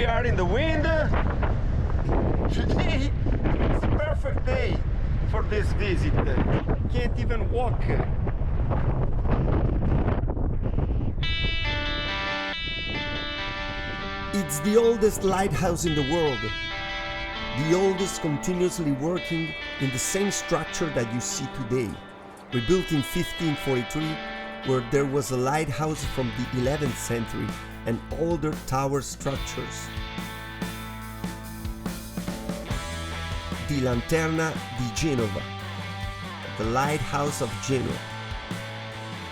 we are in the wind. Today it's a perfect day for this visit. I can't even walk. It's the oldest lighthouse in the world. The oldest continuously working in the same structure that you see today. Rebuilt in 1543, where there was a lighthouse from the 11th century and older tower structures. The Lanterna di Genova, the Lighthouse of Genoa,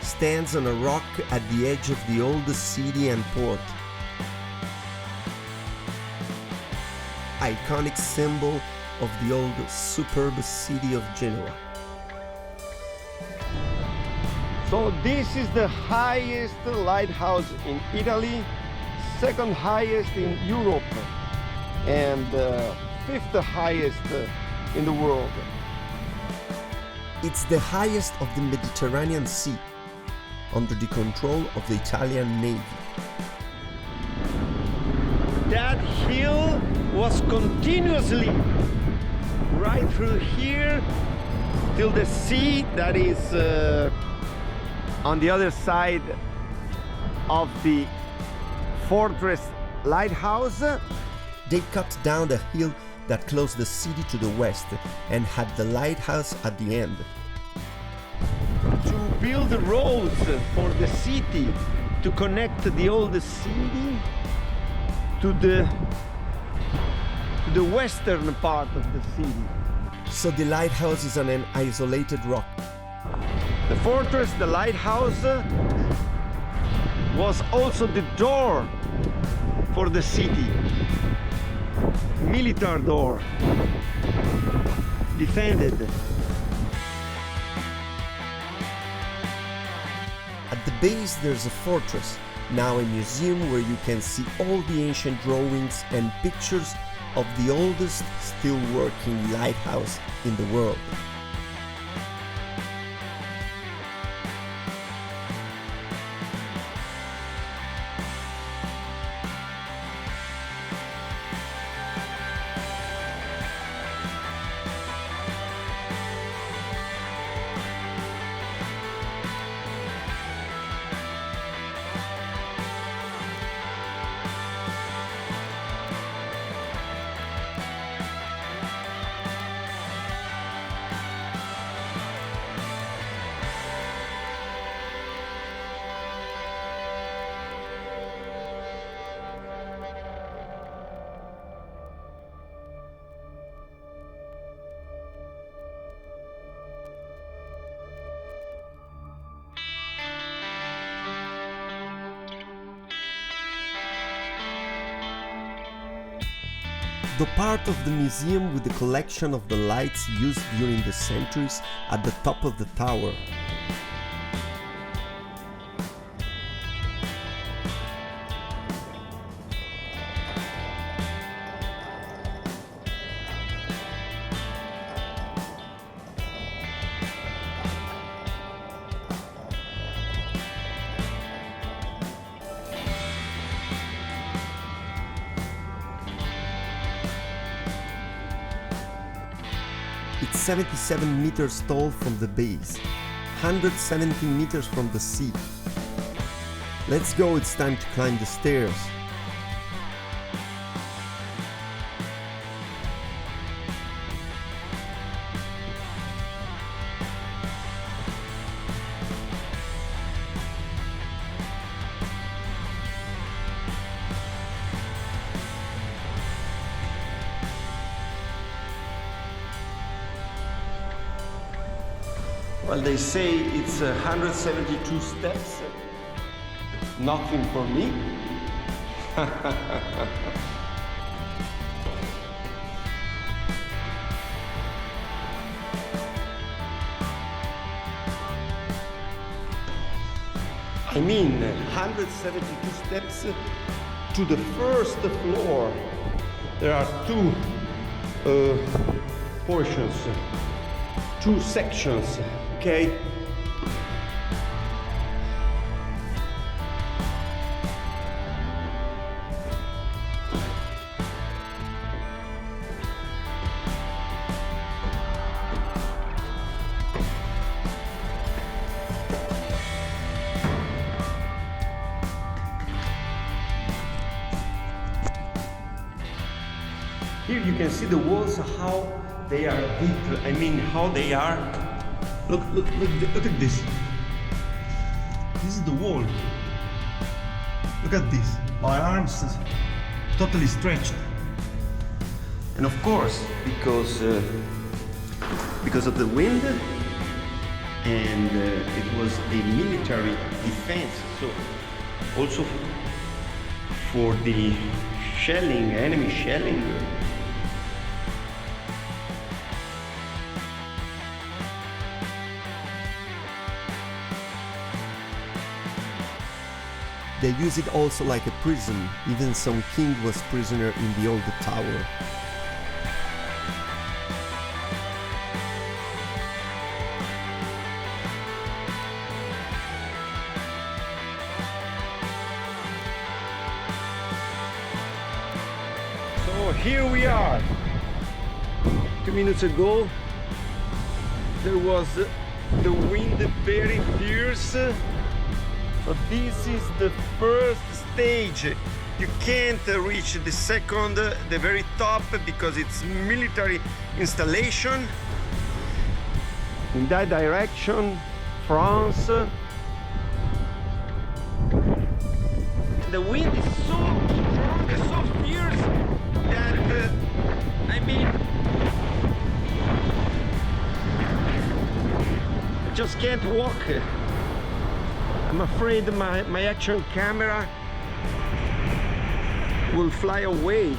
stands on a rock at the edge of the oldest city and port. Iconic symbol of the old superb city of Genoa. So this is the highest lighthouse in Italy, second highest in Europe, and fifth highest in the world. It's the highest of the Mediterranean Sea, under the control of the Italian Navy. That hill was continuously right through here till the sea that is on the other side of the fortress lighthouse. They cut down the hill that closed the city to the west and had the lighthouse at the end. To build roads for the city, to connect the old city to the western part of the city. So the lighthouse is on an isolated rock. The fortress, the lighthouse, was also the door for the city. Military door. Defended. At the base there's a fortress, now a museum where you can see all the ancient drawings and pictures of the oldest still working lighthouse in the world. The part of the museum with the collection of the lights used during the centuries at the top of the tower. It's 77 meters tall from the base, 170 meters from the sea. Let's go, it's time to climb the stairs. Well, they say it's 172 steps. Nothing for me. I mean, 172 steps to the first floor. There are two portions, two sections, okay? Here you can see the walls, how they are deep. I mean, how they are. Look at this. This is the wall. Look at this. Our arms totally stretched. And of course, because of the wind, and it was a military defense. So also for the shelling, enemy shelling. They use it also like a prison. Even some king was prisoner in the old tower. So here we are. 2 minutes ago there was the wind very fierce. So this is the first stage. You can't reach the second, the very top, because it's military installation. In that direction, France. The wind is so strong, so fierce that I mean, I just can't walk. I'm afraid my action camera will fly away.